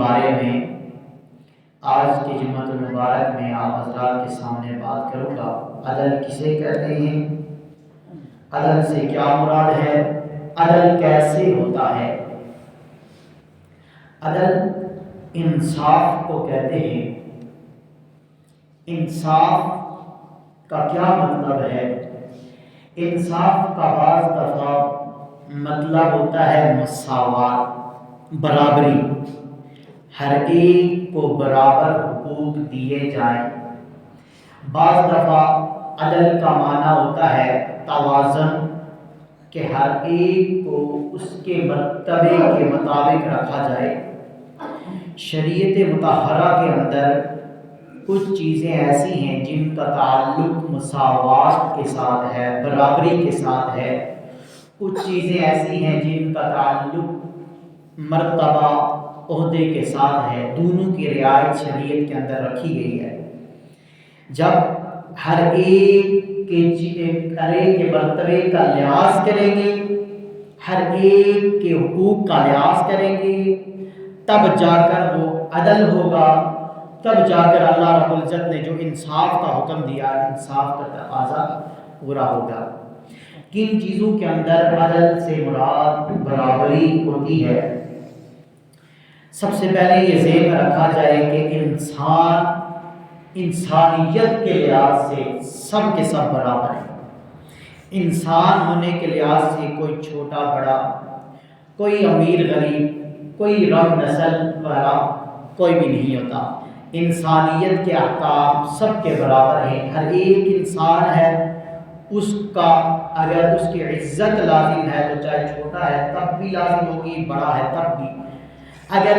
بارے میں آج کی جمعۃ المبارک میں آپ حضرات کے سامنے بات کروں گا۔ عدل کسے کہتے ہیں؟ عدل سے کیا مراد ہے؟ عدل کیسے ہوتا ہے؟ عدل انصاف کو کہتے ہیں۔ انصاف کا کیا مطلب ہے؟ انصاف کا بعض دفعہ مطلب ہوتا ہے مساوات، برابری، ہر ایک کو برابر حقوق دیے جائیں۔ بعض دفعہ عدل کا معنی ہوتا ہے توازن، کہ ہر ایک کو اس کے مرتبے کے مطابق رکھا جائے۔ شریعت مطہرہ کے اندر کچھ چیزیں ایسی ہیں جن کا تعلق مساوات کے ساتھ ہے، برابری کے ساتھ ہے۔ کچھ چیزیں ایسی ہیں جن کا تعلق مرتبہ، عہدے کے ساتھ ہے۔ دونوں کی رعایت شریعت کے اندر رکھی گئی ہے۔ جب ہر ایک کے مرتبے کا لحاظ کریں گے، ہر ایک کے حقوق کا لحاظ کریں گے، تب جا کر وہ عدل ہوگا، تب جا کر اللہ رب العزت نے جو انصاف کا حکم دیا، انصاف کا تقاضا پورا ہوگا۔ کن چیزوں کے اندر عدل سے مراد برابری ہوتی ہے؟ سب سے پہلے یہ ذہن میں رکھا جائے کہ انسان انسانیت کے لحاظ سے سب کے سب برابر ہیں۔ انسان ہونے کے لحاظ سے کوئی چھوٹا بڑا، کوئی امیر غریب، کوئی رنگ نسل والا کوئی بھی نہیں ہوتا۔ انسانیت کے احکام سب کے برابر ہیں۔ ہر ایک انسان ہے، اس کا اگر اس کی عزت لازم ہے تو چاہے چھوٹا ہے تب بھی لازم ہوگی، بڑا ہے تب بھی۔ اگر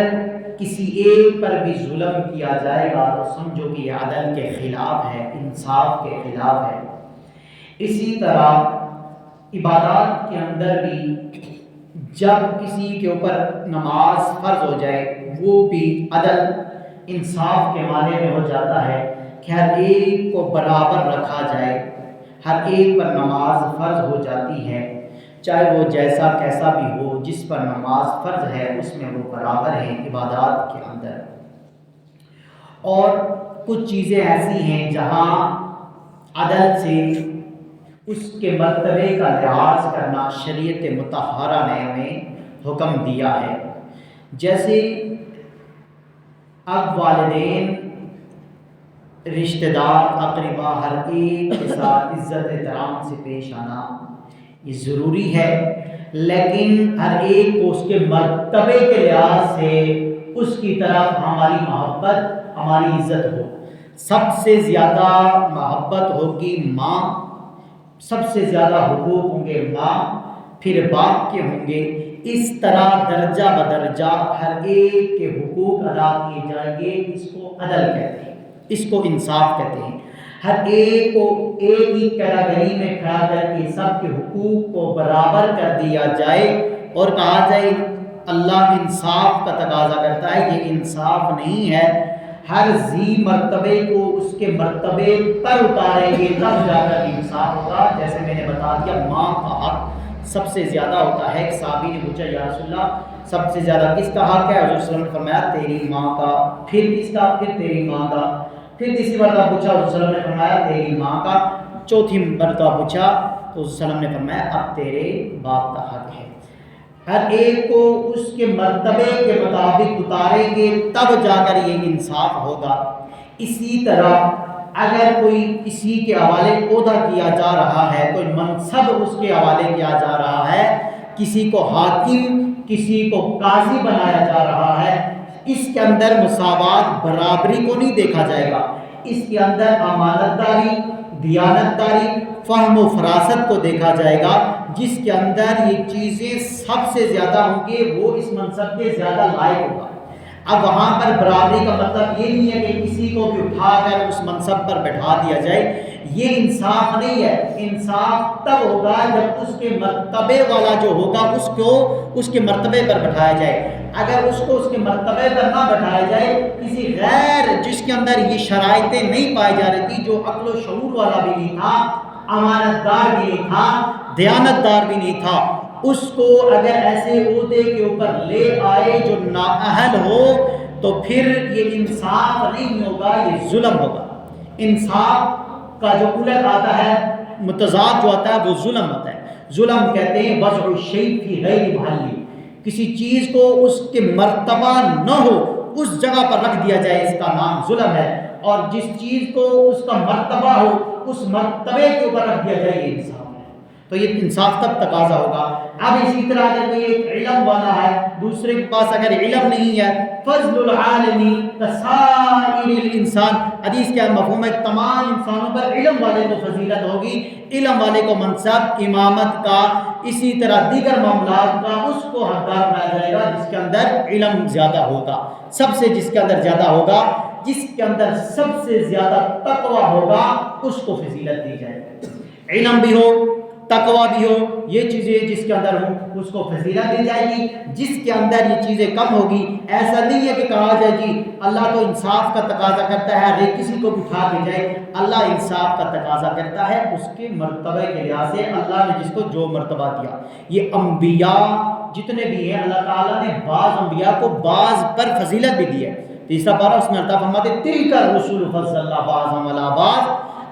کسی ایک پر بھی ظلم کیا جائے گا تو سمجھو کہ یہ عدل کے خلاف ہے، انصاف کے خلاف ہے۔ اسی طرح عبادات کے اندر بھی جب کسی کے اوپر نماز فرض ہو جائے، وہ بھی عدل انصاف کے معنی میں ہو جاتا ہے کہ ہر ایک کو برابر رکھا جائے، ہر ایک پر نماز فرض ہو جاتی ہے، چاہے وہ جیسا کیسا بھی ہو، جس پر نماز فرض ہے اس میں وہ برابر ہیں عبادات کے اندر۔ اور کچھ چیزیں ایسی ہیں جہاں عدل سے اس کے مرتبے کا لحاظ کرنا شریعت مطہرہ نے ہمیں حکم دیا ہے۔ جیسے اب والدین، رشتہ دار، اقربا، ہر ایک کے ساتھ عزت احترام سے پیش آنا یہ ضروری ہے، لیکن ہر ایک کو اس کے مرتبے کے لحاظ سے اس کی طرف ہماری محبت، ہماری عزت ہو۔ سب سے زیادہ محبت ہوگی ماں، سب سے زیادہ حقوق ہوں گے ماں، پھر باپ کے ہوں گے۔ اس طرح درجہ بدرجہ ہر ایک کے حقوق ادا کیے جائیں گے۔ اس کو عدل کہتے ہیں، اس کو انصاف کہتے ہیں۔ ہر ایک کو ایک ہی کیٹیگری میں کھڑا کر کے سب کے حقوق کو برابر کر دیا جائے اور کہا جائے اللہ انصاف کا تقاضا کرتا ہے۔ یہ انصاف نہیں ہے۔ ہر ذی مرتبے کو اس کے مرتبے پر اتاریں گے تب جا کر انصاف ہوگا۔ جیسے میں نے بتا دیا، ماں کا حق سب سے زیادہ ہوتا ہے۔ ایک صحابی نے پوچھا یا رسول اللہ سب سے زیادہ کس کا حق ہے؟ حضور صلی اللہ علیہ وسلم نے فرمایا تیری ماں کا، پھر کس کا؟ پھر تیری ماں کا۔ پھر تیسری مرتبہ پوچھا، حضور صلی اللہ علیہ وسلم نے فرمایا تیری ماں کا۔ چوتھی مرتبہ پوچھا تو حضور صلی اللہ علیہ وسلم نے فرمایا اب تیرے باپ کا حق ہے۔ ہر ایک کو اس کے مرتبے کے مطابق اتاریں گے تب جا کر یہ انصاف ہوگا۔ اسی طرح اگر کوئی کسی کے حوالے عہدہ کیا جا رہا ہے، کوئی منصب اس کے حوالے کیا جا رہا ہے، کسی کو حاکم، کسی کو قاضی بنایا جا رہا ہے، اس کے اندر مساوات، برابری کو نہیں دیکھا جائے گا۔ اس کے اندر امانت داری، دیانت داری، فہم و فراست کو دیکھا جائے گا۔ جس کے اندر یہ چیزیں سب سے زیادہ ہوں گے وہ اس منصب کے زیادہ لائق ہوگا۔ اب وہاں پر برابری کا مطلب یہ نہیں ہے کہ کسی کو بھی اٹھا کر اس منصب پر بٹھا دیا جائے، یہ انصاف نہیں ہے۔ انصاف تب ہوگا جب اس کے مرتبے والا جو ہوگا اس کو اس کے مرتبے پر بٹھایا جائے۔ اگر اس کو اس کے مرتبے پر نہ بٹھایا جائے، کسی غیر جس کے اندر یہ شرائطیں نہیں پائی جا رہی تھی، جو عقل و شعور والا بھی نہیں تھا، امانت دار بھی نہیں تھا، دیانت دار بھی نہیں تھا، اس کو اگر ایسے عہدے کے اوپر لے آئے جو نااہل ہو، تو پھر یہ انصاف نہیں ہوگا، یہ ظلم ہوگا۔ انصاف کا جو الٹ آتا ہے، متضاد جو آتا ہے وہ ظلم ہوتا ہے۔ ظلم کہتے ہیں وضع الشیء فی غیر محلہ، کسی چیز کو اس کے مرتبہ نہ ہو اس جگہ پر رکھ دیا جائے، اس کا نام ظلم ہے۔ اور جس چیز کو اس کا مرتبہ ہو اس مرتبے کے اوپر رکھ دیا جائے، یہ انصاف ہے۔ تو یہ انصاف تب تقاضا ہوگا۔ اب اسی طرح اگر کوئی ایک علم والا ہے، دوسرے کے پاس اگر علم نہیں ہے، فضل العالم کسائر الانسان، حدیث کا مفہوم ہے تمام انسانوں پر علم والے کو فضیلت ہوگی، علم والے کو منصب، امامت کا، اسی طرح دیگر معاملات کا اس کو حقدار بنایا جائے گا جس کے اندر علم زیادہ ہوگا، سب سے جس کے اندر زیادہ ہوگا، جس کے اندر سب سے زیادہ تقوی ہوگا اس کو فضیلت دی جائے گی۔ علم بھی ہو، تقوی بھی ہو، یہ چیزیں جس کے اندر ہوں اس کو فضیلت دی جائے گی۔ جس کے اندر یہ چیزیں کم ہوگی، ایسا نہیں ہے کہ کہا جائے جی اللہ تو انصاف کا تقاضا کرتا ہے، ہر ایک کسی کو بٹھا کے جائے، اللہ انصاف کا تقاضا کرتا ہے اس کے مرتبے کے لحاظ سے، اللہ نے جس کو جو مرتبہ دیا۔ یہ انبیاء جتنے بھی ہیں اللہ تعالیٰ نے بعض انبیاء کو بعض پر فضیلت بھی دی ہے۔ تیسرا پارہ اس میں اللہ فرماتے تلک الرسل فضلنا بعضهم علی بعض،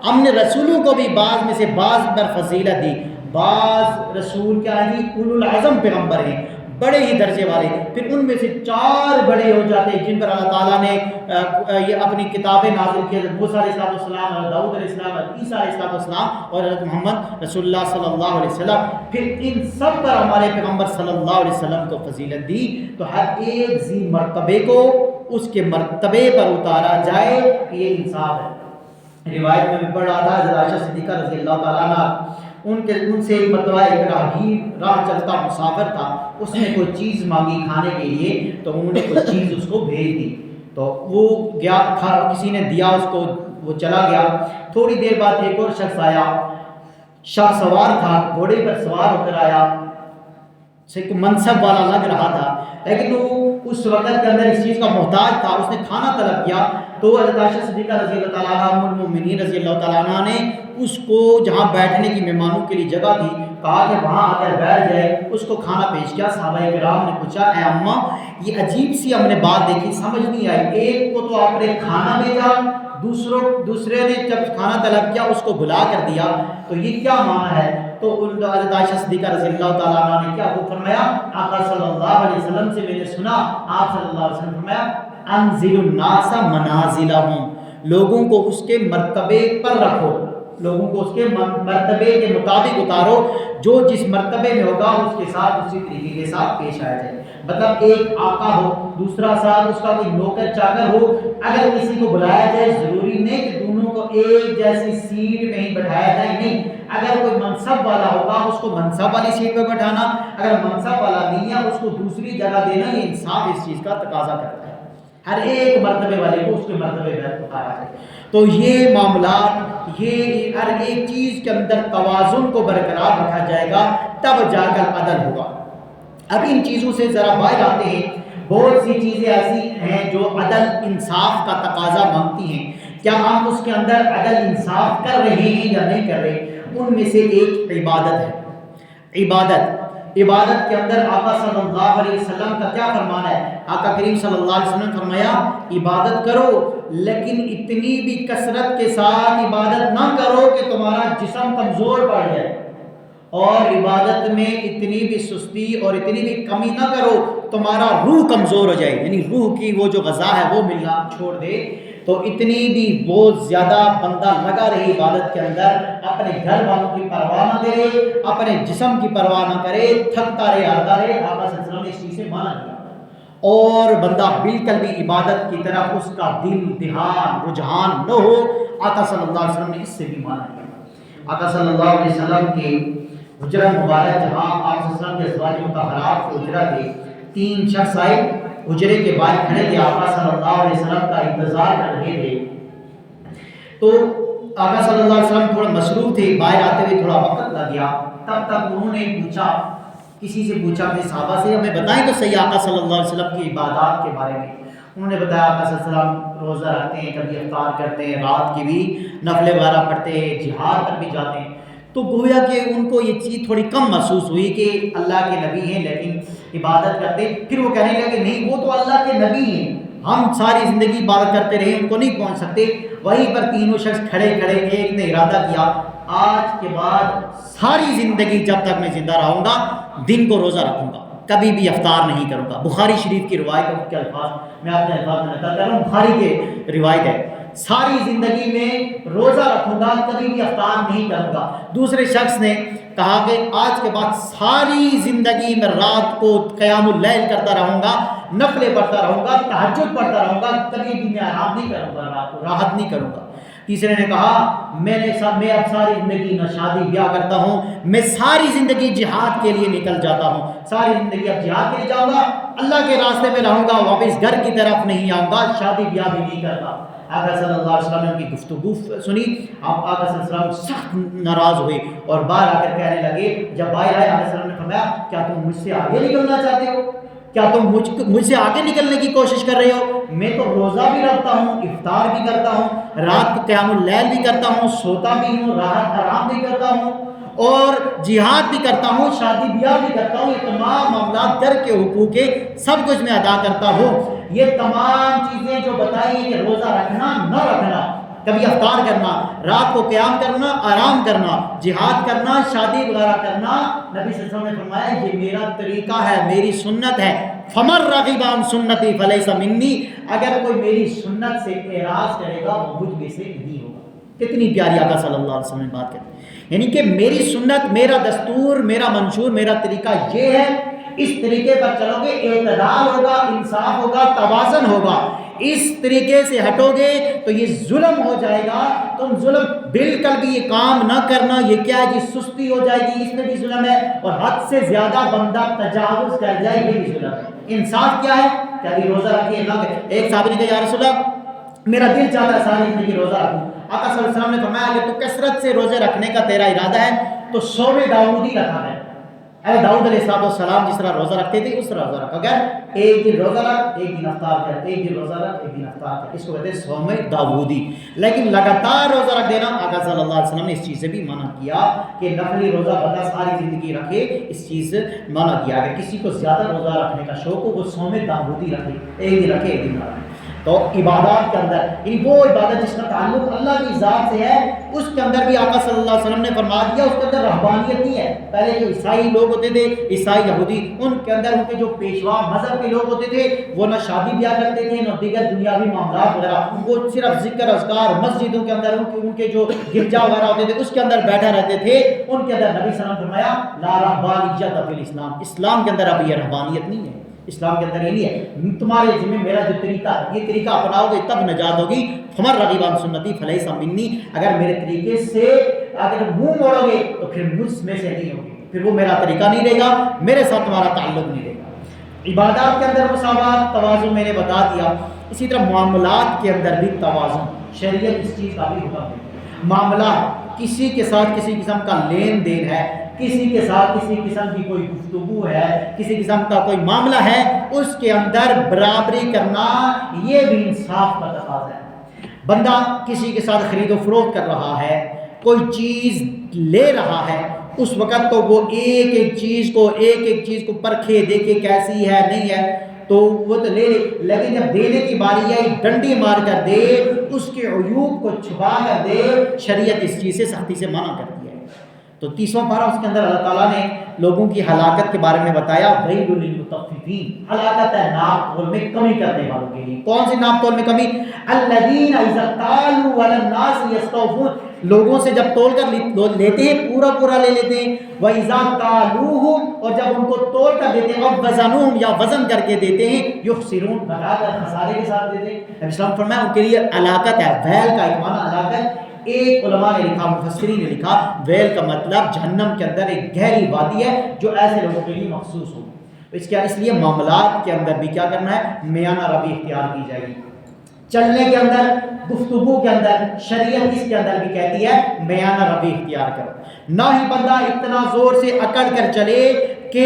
ہم نے رسولوں کو بھی بعض میں سے بعض پر فضیلت دی۔ بعض رسول کیا ہے جی؟ اولو العزم پیغمبر ہیں، بڑے ہی درجے والے، پھر ان میں سے 4 بڑے ہو جاتے ہیں جن پر اللہ تعالیٰ نے یہ اپنی کتابیں نازل کی، حضرت موسیٰ علیہ السلام، حضرت داؤد علیہ السلام، حضرت عیسیٰ علیہ السلام اور حضرت محمد رسول اللہ صلی اللہ علیہ وسلم، پھر ان سب پر ہمارے پیغمبر صلی اللہ علیہ وسلم کو فضیلت دی۔ تو ہر ایک ذی مرتبے کو اس کے مرتبے پر اتارا جائے، یہ انصاف ہے۔ روایت میں بھی پڑھ رہا تھا حضرت عائشہ صدیقہ رضی اللہ تعالیٰ عنہ، ان سے ایک مرتبہ ایک راہگیر راہ چلتا مسافر تھا، اس نے کوئی چیز مانگی کھانے کے لیے، تو انہوں نے کوئی چیز اس کو بھیج دی، تو وہ گیا، کسی نے دیا اس کو، وہ چلا گیا۔ تھوڑی دیر بعد ایک اور شخص آیا، شاہ سوار تھا، گھوڑے پر سوار ہو کر آیا، سے کوئی منصب والا لگ رہا تھا، لیکن وہ اس وقت کے اندر اس چیز کا محتاج تھا، اس نے کھانا طلب کیا، تو حضرت عائشہ صدیقہ رضی اللہ تعالیٰ عنہ، ام المؤمنین رضی اللہ تعالیٰ عنہ نے اس کو جہاں بیٹھنے کی مہمانوں کے لیے جگہ تھی، کہا کہ وہاں آ کر بیٹھ جائے، اس کو کھانا پیش کیا۔ صحابہ کرام نے پوچھا اے اماں یہ عجیب سی ہم نے بات دیکھی، سمجھ نہیں آئی، ایک کو تو آپ نے کھانا بھیجا، دوسرے نے جب کھانا طلب کیا اس کو بلا کر دیا، تو یہ کیا معنی ہے؟ تو حضرت عائشہ صدیقہ رضی اللہ تعالیٰ عنہ نے کیا وہ فرمایا، آقا صلی اللہ علیہ وسلم سے میں نے سنا، آپ صلی اللہ علیہ وسلم فرمایا انزل الناس منازلہم، لوگوں کو اس کے مرتبے پر رکھو، لوگوں کو اس کے مرتبے کے مطابق اتارو، جو جس مرتبے میں ہوگا اس کے ساتھ اسی طریقے کے ساتھ پیش آیا جائے۔ مطلب ایک آقا ہو، دوسرا ساتھ اس کا کوئی نوکر چاکر ہو، اگر کسی کو بلایا جائے ضروری نہیں کہ دونوں کو ایک جیسی سیٹ میں ہی بٹھایا جائے، نہیں، اگر کوئی منصب والا ہوگا اس کو منصب والی سیٹ پہ بٹھانا، اگر منصب والا نہیں ہے اس کو دوسری جگہ دینا، یہ انصاف اس چیز کا تقاضا کرتا ہے، ہر ایک مرتبے والے کو اس کے مرتبے پر اتارا جائے۔ تو یہ معاملات، یہ ہر ایک چیز کے اندر توازن کو برقرار رکھا جائے گا، تب جا کر عدل ہوگا۔ اب ان چیزوں سے ذرا باہر آتے ہیں، بہت سی چیزیں ایسی ہیں جو عدل انصاف کا تقاضا مانگتی ہیں، کیا ہم اس کے اندر عدل انصاف کر رہے ہیں یا نہیں کر رہے؟ ان میں سے ایک عبادت ہے۔ عبادت کے اندر آقا صلی اللہ علیہ وسلم کا کیا فرمان ہے؟ آقا کریم صلی اللہ علیہ وسلم نے فرمایا عبادت کرو لیکن اتنی بھی کثرت کے ساتھ عبادت نہ کرو کہ تمہارا جسم کمزور پڑ جائے، اور عبادت میں اتنی بھی سستی اور اتنی بھی کمی نہ کرو تمہارا روح کمزور ہو جائے، یعنی روح کی وہ جو غذا ہے وہ ملنا چھوڑ دے۔ تو اتنی بھی بہت زیادہ بندہ لگا رہے عبادت کے اندر، اپنے گھر والوں کی پرواہ نہ کرے، اپنے جسم کی پرواہ نہ کرے، تھکتا رہے، ہارتا رہے، آقا صلی اللہ علیہ وسلم نے اس چیز سے منع کیا، اور بندہ بالکل بھی عبادت کی طرف اس کا دل، دھیان، رجحان نہ ہو، آقا صلی اللہ علیہ وسلم نے اس سے بھی منع کیا۔ آقا صلی اللہ علیہ وسلم کی حجرہ مبارک جہاں آپ صلی اللہ علیہ وسلم کے ازواج مطہرات کی حجرہ تھی، 3 شخص آئے، حجرے کے باہر کھڑے تھے، آقا صلی اللہ علیہ وسلم کا انتظار کر رہے تھے، تو آقا صلی اللہ علیہ وسلم تھوڑا مصروف تھے، باہر آتے ہوئے تھوڑا وقت لگ گیا، تب تک انہوں نے پوچھا، کسی سے پوچھا اپنے صحابہ سے، ہمیں بتائیں تو صحیح آقا صلی اللہ علیہ وسلم کی عبادات کے بارے میں۔ انہوں نے بتایا آقا صلی اللہ علیہ وسلم روزہ رکھتے ہیں، کبھی افطار کرتے ہیں، رات کی بھی نفل وغیرہ پڑھتے ہیں، جہاد پر بھی جاتے ہیں، تو گویا کہ ان کو یہ چیز تھوڑی کم محسوس ہوئی کہ اللہ کے نبی ہیں لیکن عبادت کرتے، پھر وہ کہنے لگے نہیں وہ تو اللہ کے نبی ہیں، ہم ساری زندگی عبادت کرتے رہے ان کو نہیں پہنچ سکتے. وہیں پر تینوں شخص کھڑے کھڑے ایک نے ارادہ کیا آج کے بعد ساری زندگی جب تک میں زندہ رہوں گا دن کو روزہ رکھوں گا, کبھی بھی افطار نہیں کروں گا. بخاری شریف کی روایت کے الفاظ میں اپنے الفاظ میں نقل کر رہا ہوں, بخاری کے روایت ہے, ساری زندگی میں روزہ رکھوں گا کبھی بھی افطار نہیں کروں گا. دوسرے شخص نے کہا کہ آج کے بعد ساری زندگی میں رات کو قیام اللیل کرتا رہوں گا, نفلیں پڑھتا رہوں گا, تہجد پڑھتا رہوں گا, کبھی بھی میں آرام نہیں کروں گا, رات کو راحت نہیں کروں گا. تیسرے نے کہا میں اب ساری زندگی نہ شادی بیاہ کرتا ہوں, میں ساری زندگی جہاد کے لیے نکل جاتا ہوں, ساری زندگی اب جہاد کے لیے جاؤں گا, اللہ کے راستے میں رہوں گا, واپس گھر کی طرف نہیں آؤں گا, شادی بیاہ بھی نہیں کرتا. آقا صلی اللہ علیہ وسلم نے ان کی گفتگو سنی. آقا صلی اللہ علیہ وسلم سخت ناراض ہوئے اور باہر آ کر کہنے لگے, جب باہر آئے آقا صلی اللہ علیہ وسلم نے فرمایا کیا تم مجھ سے آگے نکلنا چاہتے ہو, کیا تم مجھ سے آگے نکلنے کی کوشش کر رہے ہو؟ میں تو روزہ بھی رکھتا ہوں, افطار بھی کرتا ہوں, رات کو قیام اللیل بھی کرتا ہوں, سوتا بھی ہوں, راحت آرام بھی کرتا ہوں, اور جہاد بھی کرتا ہوں, شادی بیاہ بھی کرتا ہوں, یہ تمام معاملات در کے حقوق کے سب کچھ میں ادا کرتا ہوں. یہ تمام چیزیں جو بتائی کہ روزہ رکھنا نہ رکھنا, کبھی افطار کرنا, رات کو قیام کرنا, آرام کرنا, جہاد کرنا, شادی وغیرہ کرنا, نبی صلی اللہ علیہ وسلم نے فرمایا یہ میرا طریقہ ہے, میری سنت ہے. فمن رغب عن سنتی فلیس منی, اگر کوئی میری سنت سے اعراض کرے گا وہ مجھ میں سے نہیں ہوگا. کتنی پیاری آقا صلی اللہ علیہ وسلم نے بات کرتے ہیں, یعنی کہ میری سنت, میرا دستور, میرا منشور, میرا طریقہ یہ ہے, اس طریقے پر چلو گے اعتدال ہوگا, انصاف ہوگا, توازن ہوگا. اس طریقے سے ہٹو گے تو یہ ظلم ہو جائے گا. تم ظلم بالکل بھی یہ کام نہ کرنا, یہ کیا ہے جی, سستی ہو جائے گی, اس میں بھی ظلم ہے, اور حد سے زیادہ بندہ تجاوز کر جائے, یہ بھی ظلم ہے. انصاف کیا ہے, کہ ابھی روزہ رکھیے نہ کہ ایک صحابی نے کہا یا رسول اللہ میرا دل چاہتا ہے ساری زندگی روزہ رکھوں. آقا صلی اللہ علیہ وسلم نے فرمایا کہ تو کثرت سے روزے رکھنے کا تیرا ارادہ ہے تو صوم داؤدی رکھا ہے. اے داؤد علیہ السلام جس طرح روزہ رکھتے تھے اس طرح روزہ رکھا گیا, ایک دن روزہ رکھ, ایک دن افطار کر, ایک دن روزہ رکھ, ایک دن افطار کر, اس کو کہتے ہیں صوم داؤدی. لیکن لگاتار روزہ رکھ دینا, آقا صلی اللہ علیہ وسلم نے اس چیز سے بھی منع کیا کہ نفلی روزہ بندہ ساری زندگی رکھے, اس چیز سے منع کیا. اگر کسی کو زیادہ روزہ رکھنے کا شوق ہو وہ صوم داؤدی رکھے, ایک دن رکھے, ایک دن نہ رکھے. تو عبادات کے اندر وہ عبادت جس کا تعلق اللہ کی ذات سے ہے, اس کے اندر بھی آقا صلی اللہ علیہ وسلم نے فرما دیا اس کے اندر رہبانیت نہیں ہے. پہلے جو عیسائی لوگ ہوتے تھے, عیسائی یہودی, ان کے اندر ان کے جو پیشوا مذہب کے لوگ ہوتے تھے وہ نہ شادی بیاہ کرتے تھے نہ دیگر دنیاوی معاملات وغیرہ, وہ صرف ذکر اذکار, مسجدوں کے اندر ان کے جو گرجا وغیرہ ہوتے تھے اس کے اندر بیٹھا رہتے تھے. ان کے اندر نبی صلی اللہ علیہ وسلم نے فرمایا لا رہبانیت فی الاسلام, اسلام کے اندر اب یہ رہبانیت نہیں ہے, اسلام کے اندر یہ نہیں ہے. تمہارے ذمہ میرا جو طریقہ ہے, یہ طریقہ اپناؤ گے تب نجات ہوگی. فمن رغب عن سنتی فلیس منی, اگر میرے طریقے سے اگر منہ موڑو گے تو پھر مجھ میں سے نہیں ہوگی, پھر وہ میرا طریقہ نہیں رہے گا, میرے ساتھ تمہارا تعلق نہیں رہے گا. عبادات کے اندر مساوات, توازن میں نے بتا دیا. اسی طرح معاملات کے اندر بھی توازن, شریعت اس چیز کا بھی حکم ہے. معاملات, کسی کے ساتھ کسی قسم کا لین دین ہے, کسی کے ساتھ کسی قسم کی کوئی گفتگو ہے, کسی قسم کا کوئی معاملہ ہے, اس کے اندر برابری کرنا یہ بھی انصاف کا تقاضا ہے. بندہ کسی کے ساتھ خرید و فروخت کر رہا ہے, کوئی چیز لے رہا ہے, اس وقت تو وہ ایک ایک چیز کو پرکھے دیکھے کیسی ہے نہیں ہے تو وہ تو لے لے, لیکن جب دینے کی باری آئی ڈنڈی مار کر دے, اس کے عیوب کو چھپا کر دے, شریعت اس چیز سے سختی سے منع کرتی ہے. تو 30واں پارہ اس کے اندر اللہ تعالیٰ نے لوگوں کی ہلاکت کے بارے میں بتایا, ویل للمطففین, ہلاکت ہے ناپ تول میں کمی کرنے والوں کے لیے. کون سی ناپ تول میں کمی؟ الذین اذا اکتالوا علی الناس یستوفون, لوگوں سے جب تول کر لیتے ہیں پورا لے لیتے ہیں. وَإِذَا كَالُوهُمْ, اور جب ان کو تول کر دیتے ہیں, اور وزنوہم, یا وزن کر کے دیتے ہیں, یخسرون, بتا کر خسارے کے ساتھ دیتے ہیں. نبی اسلام فرمایا ان کے لیے ہلاکت ہے. ویل کا ایک معنی ہلاکت, ایک علماء نے لکھا, مفسرین نے لکھا, ویل کا مطلب جہنم کے اندر ایک گہری وادی ہے جو ایسے لوگوں کے لیے مخصوص ہو. اس لیے معاملات کے اندر بھی کیا کرنا ہے, میانہ روی اختیار کی جائے گی. چلنے کے اندر, گفتگو کے اندر, شریعت اس کے اندر بھی کہتی ہے میانہ روی اختیار کرو. نہ ہی بندہ اتنا زور سے اکڑ کر چلے کہ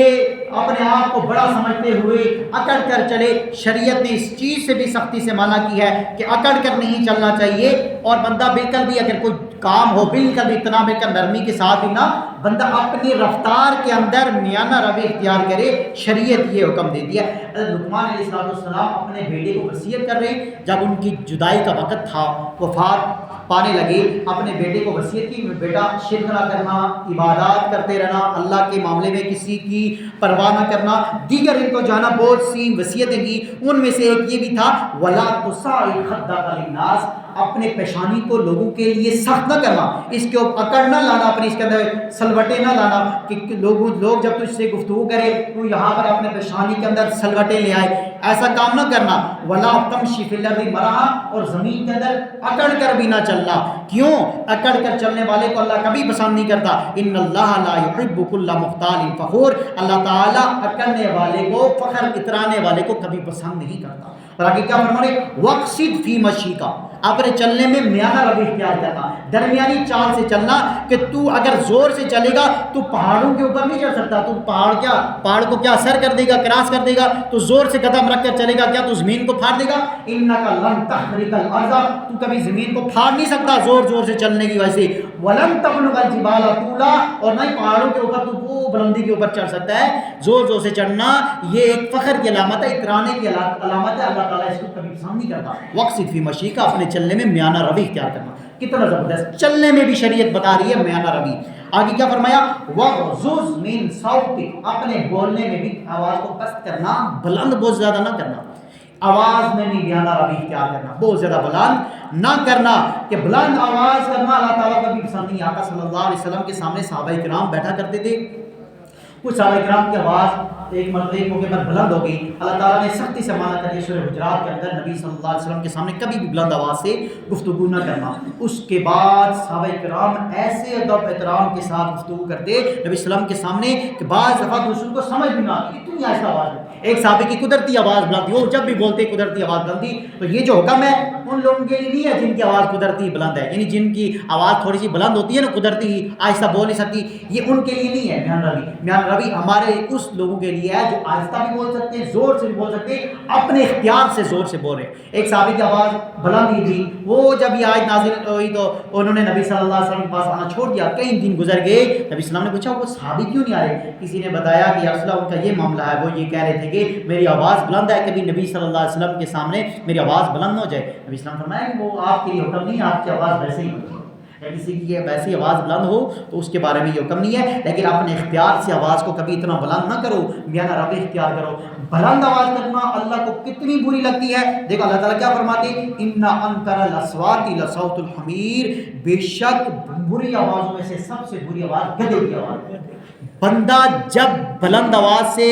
اپنے آپ کو بڑا سمجھتے ہوئے اکڑ کر چلے. شریعت نے اس چیز سے بھی سختی سے منع کی ہے کہ اکڑ کر نہیں چلنا چاہیے, اور بندہ بالکل بھی اگر کوئی کام ہو بالکل اتنا بالکل نرمی کے ساتھ بھی نہ، بندہ اپنی رفتار کے اندر میانہ روی اختیار کرے، شریعت یہ حکم دیتی ہے۔ حضرت لقمان علیہ السلام اپنے بیٹے کو وصیت کر رہے، جب ان کی جدائی کا وقت تھا، وفات پانے لگے، اپنے بیٹے کو وصیت کی، بیٹا شرک نہ کرنا، عبادات کرتے رہنا، اللہ کے معاملے میں کسی کی پرواہ نہ کرنا، دیگر ان کو جانا بہت سی وصیتیں کی، ان میں سے ایک یہ بھی تھا وَلَا تُصَعِّرْ خَدَّكَ لِلنَّاسِ، اپنے پیشانی کو لوگوں کے لیے سخت نہ کرنا، اس کے اوپر اکڑ نہ لانا، اپنی اس کے اندر سلوٹیں نہ لانا کہ لوگ جب تجھ سے گفتگو کرے تو یہاں پر اپنے پیشانی کے اندر سلوٹیں لے آئے، ایسا کام نہ کرنا۔ وَلَا تَمْشِ فِي الْأَرْضِ مَرَحًا، اور زمین کے اندر اکڑ کر بھی نہ چلنا، کیوں؟ اکڑ کر چلنے والے کو اللہ کبھی پسند نہیں کرتا۔ ان اللہ لا يحب كل مختال فخور، اللہ تعالیٰ اکڑنے والے کو، فخر اترانے والے کو کبھی پسند نہیں کرتا۔ اور آگے کیا فرما رہے؟ وَقْصِدْ فِي مَشِيكَ، اپنے چلنے میں میانہ روی اختیار کرنا، درمیانی چال سے چلنا، کہ تو اگر زور سے چلے گا تو پہاڑوں کے اوپر نہیں چڑھ سکتا، تو پہاڑ کو کیا سر کر دے گا، کراس کر دے گا، تو زور سے قدم رکھ کر چلے گا کیا تو زمین کو پھاڑ دے گا؟ اِنَّكَ لَن تَخْرِقَ الْأَرْضَ، تو کبھی زمین کو پھاڑ نہیں سکتا زور سے چلنے کی وجہ سے۔ وَلَن تَبْلُغَ الْجِبَالَ طُولًا، اور نہ ہی پہاڑوں کے اوپر تو وہ بلندی کے اوپر چڑھ سکتا ہے۔ زور سے چڑھنا یہ ایک فخر کی علامت ہے، اترانے کی علامت ہے، اللہ تعالیٰ اس کو کبھی پسند نہیں کرتا۔ وَقْصِدْ فِي مَشِيكَ، اپنے چلنے میں میانہ روی اختیار کرنا، کتنا زبردست، چلنے میں بھی شریعت بتا رہی ہے میانہ روی۔ آگے کیا فرمایا؟ وَغْضُضْ مِن صَوْتِكَ، اپنے بولنے میں بھی آواز کو پست کرنا، بلند بہت زیادہ نہ کرنا، آواز میں بھی میانہ روی اختیار کرنا، بہت زیادہ بلند نہ کرنا، کہ بلند آواز کرنا اللہ تعالیٰ کو بھی پسند نہیں۔ آقا صلی اللہ علیہ وسلم کے سامنے صحابہ کرام بیٹھا کرتے تھے، کچھ صحابہ کرام کی آواز ایک مرتبہ ایک موقع پر بلند ہو گئی، اللہ تعالیٰ نے سختی سے منع کر دیا سورہ حجرات کے اندر، نبی صلی اللہ علیہ وسلم کے سامنے کبھی بھی بلند آواز سے گفتگو نہ کرنا۔ اس کے بعد صحابہ کرام ایسے ادب احترام کے ساتھ گفتگو کرتے نبی صلی اللہ علیہ وسلم کے سامنے کہ بعض دفعہ دوسروں کو سمجھ بھی نہ آتی، اتنی آہستہ آواز میں۔ ایک صحابی کی قدرتی آواز بلند تھی، وہ جب بھی بولتے قدرتی آواز بلند تھی، تو یہ جو حکم ہے ان لوگوں کے لیے نہیں ہے جن کی آواز قدرتی بلند ہے، یعنی جن کی آواز تھوڑی سی بلند ہوتی ہے نا، قدرتی آہستہ بول نہیں سکتی، یہ ان کے لیے نہیں ہے میانہ روی ہمارے اس لوگوں کے لیے ہے جو آہستہ بھی بول سکتے ہیں، زور سے بھی بول سکتے ہیں، اپنے اختیار سے زور سے بول رہے ہیں۔ ایک صحابی کی آواز بلند ہی تھی، وہ جب یہ آیت نازل ہوئی تو انہوں نے نبی صلی اللہ علیہ وسلم کے پاس آنا چھوڑ دیا، کئی دن گزر گئے، نبی صلی اللہ علیہ وسلم نے پوچھا وہ صحابی کیوں نہیں آ رہے؟ کسی نے بتایا کہ یا رسول اللہ ان کا یہ معاملہ ہے، وہ یہ کہہ رہے تھے کہ میری آواز بلند ہے، کبھی نبی صلی اللہ علیہ وسلم کے سامنے میری آواز بلند ہو جائے۔ نبی صلی اللہ علیہ وسلم نے فرمایا کہ وہ آپ کے لیے حکم نہیں ہے، آپ کی آواز ویسے ہی ہوتی ہے، کسی کی ویسی آواز بلند ہو تو اس کے بارے میں یہ حکم نہیں ہے، لیکن اپنے اختیار سے آواز کو کبھی اتنا بلند نہ کرو، میانہ روی اختیار کرو۔ بلند آواز کرنا اللہ کو کتنی بری لگتی ہے، دیکھو اللہ تعالیٰ کیا فرماتے ہیں، اِنَّ أَنكَرَ الْأَصْوَاتِ لَصَوْتُ الْحَمِيرِ، بے شک بری آوازوں میں سے سب سے بری آواز گدھے کی آواز ہے۔ بندہ جب بلند آواز سے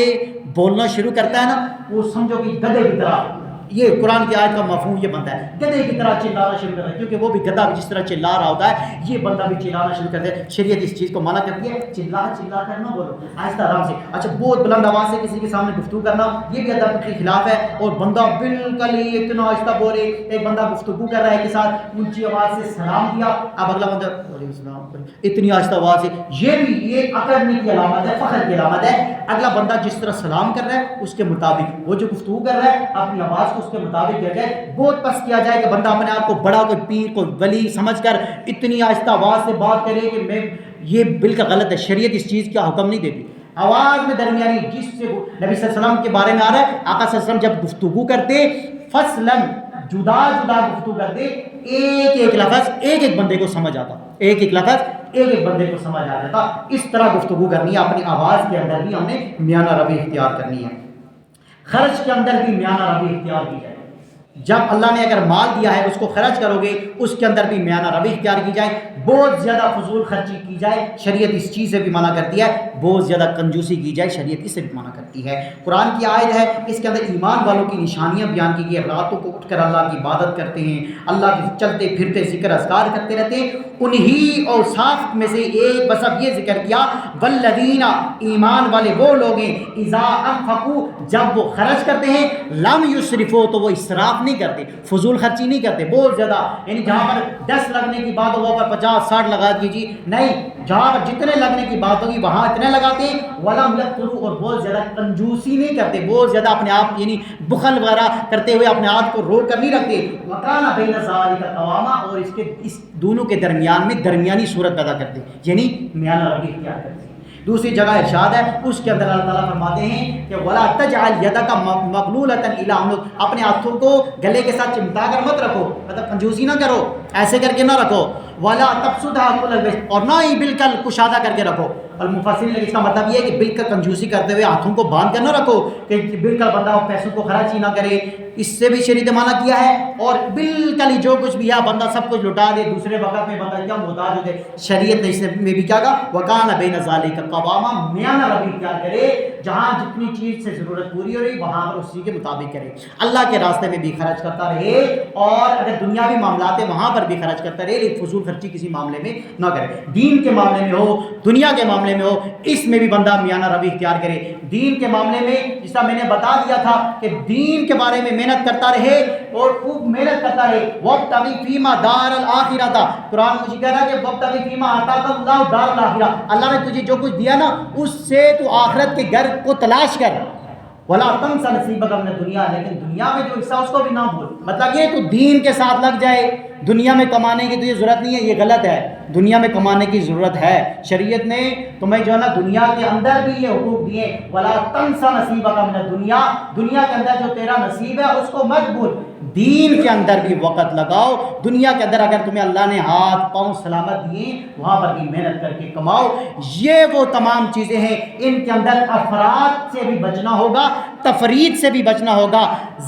بولنا شروع کرتا ہے نا، وہ سمجھو کہ گدھے کی طرح، یہ قرآن کی آیت کا مفہوم یہ بنتا ہے، گدھے کی طرح چلانا شروع کرتا ہے، کیونکہ وہ بھی گدھا جس طرح چلا رہا ہوتا ہے یہ بندہ بھی چلانا شروع کرتا ہے۔ شریعت اس چیز کو منع کرتی ہے، چلا کر نہ بولو، آہستہ آرام سے۔ اچھا بہت بلند آواز سے کسی کے سامنے گفتگو کرنا یہ بھی ادب کے خلاف ہے، اور بندہ بالکل ہی اتنا آہستہ بولے، ایک بندہ گفتگو کر رہا ہے کے ساتھ اونچی آواز سے سلام دیا، اب اگلا بندہ وعلیکم السلام اتنی آہستہ آواز سے، یہ اکڑنے کی علامت ہے، فخر کی علامت ہے۔ اگلا بندہ جس طرح سلام کر رہا ہے اس کے مطابق وہ جو گفتگو کر رہا ہے اپنی آواز کو اس کے مطابق کیا جائے، بہت پست کیا جائے کہ بندہ اپنے آپ کو بڑا کوئی پیر کوئی ولی سمجھ کر اتنی آہستہ آواز سے بات کرے کہ میں یہ بالکل غلط ہے، شریعت اس چیز کا حکم نہیں دیتی۔ آواز میں درمیانی، جس سے نبی صلی اللہ علیہ وسلم کے بارے میں آ رہا ہے، آقا صلی اللہ علیہ وسلم جب گفتگو کرتے فصلاً جدا گفتگو کرتے، ایک لفظ ایک بندے کو سمجھ آتا، ایک لفظ ایک بندے کو سمجھ آ جاتا۔ اس طرح گفتگو کرنی ہے، اپنی آواز کے اندر بھی ہم نے میانہ روی اختیار کرنی ہے، خرچ کے اندر بھی میانہ روی اختیار کی جائے۔ جب اللہ نے اگر مال دیا ہے اس کو خرچ کرو گے اس کے اندر بھی میانہ روی اختیار کی جائے، بہت زیادہ فضول خرچی کی جائے شریعت اس چیز سے بھی منع کرتی ہے، بہت زیادہ کنجوسی کی جائے شریعت اس سے بھی منع کرتی ہے۔ قرآن کی آیت ہے، اس کے اندر ایمان والوں کی نشانیاں بیان کی گئی، راتوں کو اٹھ کر اللہ کی عبادت کرتے ہیں، اللہ کے چلتے پھرتے ذکر اذکار کرتے رہتے ہیں، انہی اوصاف میں سے ایک بس اب یہ ذکر کیا، والذین، ایمان والے وہ لوگ ہیں، اذا انفقوا، جب وہ خرچ کرتے ہیں، لم یسرفوا، تو وہ اسراف نہیں نہیں کرتے، فضول خرچی نہیں کرتے بہت زیادہ، یعنی جہاں پر 10 لگنے کی بات ہو وہاں پر 50-60 لگا دیجیے، نہیں، جہاں پر جتنے لگنے کی بات ہوگی وہاں اتنے لگاتے ہیں۔ ولم یقتروا، اور بہت زیادہ کنجوسی نہیں کرتے، بہت زیادہ اپنے آپ یعنی بخل وغیرہ کرتے ہوئے اپنے آپ کو روک کر نہیں رکھتے۔ وکان بین ذالک قواما، اور اس دونوں کے درمیان میں درمیانی صورت پیدا کرتے، یعنی میانہ روی اختیار کرتے۔ دوسری جگہ ارشاد ہے، اس کے اندر اللہ تعالیٰ فرماتے ہیں کہ ولا تجعل یدک مغلولۃ الی عنق، اپنے ہاتھوں کو گلے کے ساتھ چمٹا کر مت رکھو، مطلب کنجوسی نہ کرو، ایسے کر کے نہ رکھو۔ ولا تبسطها كل البسط، اور نہ ہی بالکل کشادہ کر کے رکھو۔ المفسرین نے اس کا مطلب یہ ہے کہ بالکل کنجوسی کرتے ہوئے ہاتھوں کو باندھ کر نہ رکھو کہ بالکل بندہ پیسوں کو خرچ ہی نہ کرے، اس سے بھی شریعت نے منع کیا ہے۔ اور بالکل ہی جو کچھ بھی ہے بندہ سب کچھ لٹا دے، دوسرے وقت میں بندہ کیا محتاج ہو جائے، شریعت نے اس میں بھی کیا کہا، وکان بین ذالک قواما، میانہ روی اختیار کرے، جہاں جتنی چیز سے ضرورت پوری ہو رہی وہاں پر اسی کے مطابق کرے، اللہ کے راستے میں بھی خرچ کرتا رہے، اور اگر دنیاوی معاملات ہیں وہاں پر بھی خرچ کرتا رہے، لیکن فضول خرچی کسی معاملے میں نہ کرے، دین کے معاملے میں ہو، دنیا کے معاملے میں ہو، اس میں بھی بندہ میانہ روی اختیار کرے۔ دین کے معاملے میں جس طرح میں نے بتا دیا تھا کہ دین کے بارے میں محنت کرتا رہے اور خوب محنت کرتا رہے، وابتغ فیما دار الاخرہ، قرآن مجھے کہہ رہا ہے کہ وابتغ فیما آتاک اللہ دار الاخرہ، اللہ نے تجھے جو کچھ دیا نا اس سے تو آخرت کے گھر کو تلاش کر، ولا تنس نصیبک من الدنیا، لیکن دنیا میں جو حصہ اس کو بھی نہ بھول، مطلب یہ تو دین کے ساتھ لگ جائے، دنیا میں کمانے کی تجھے ضرورت نہیں ہے، یہ غلط ہے، دنیا میں کمانے کی ضرورت ہے، شریعت نے تمہیں جو ہے نا دنیا کے اندر بھی یہ حقوق دیے، ولا تنس نصیبک من الدنیا، دنیا کے اندر جو تیرا نصیب ہے اس کو مت بھول، دین کے اندر بھی وقت لگاؤ، دنیا کے اندر اگر تمہیں اللہ نے ہاتھ پاؤں سلامت دیے وہاں پر بھی محنت کر کے کماؤ۔ یہ وہ تمام چیزیں ہیں، ان کے اندر افراد سے بھی بچنا ہوگا، تفرید سے بھی بچنا ہوگا،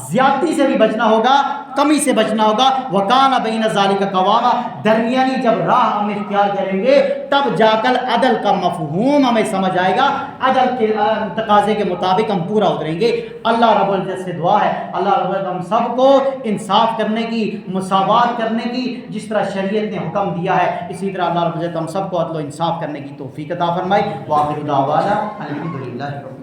زیادتی سے بھی بچنا ہوگا، کمی سے بچنا ہوگا۔ وکان بین ذالک قواما، درمیانی جب راہ ہم اختیار کریں گے تب جا کر عدل کا مفہوم ہمیں سمجھ آئے گا، عدل کے تقاضے کے مطابق ہم پورا اتریں گے۔ اللہ رب العزت سے دعا ہے اللہ رب العزت ہم سب کو انصاف کرنے کی، مساوات کرنے کی، جس طرح شریعت نے حکم دیا ہے اسی طرح اللہ رب العزت ہم سب کو عدل و انصاف کرنے کی توفیق عطا فرمائے۔ وآخر دعوانا الحمدللہ۔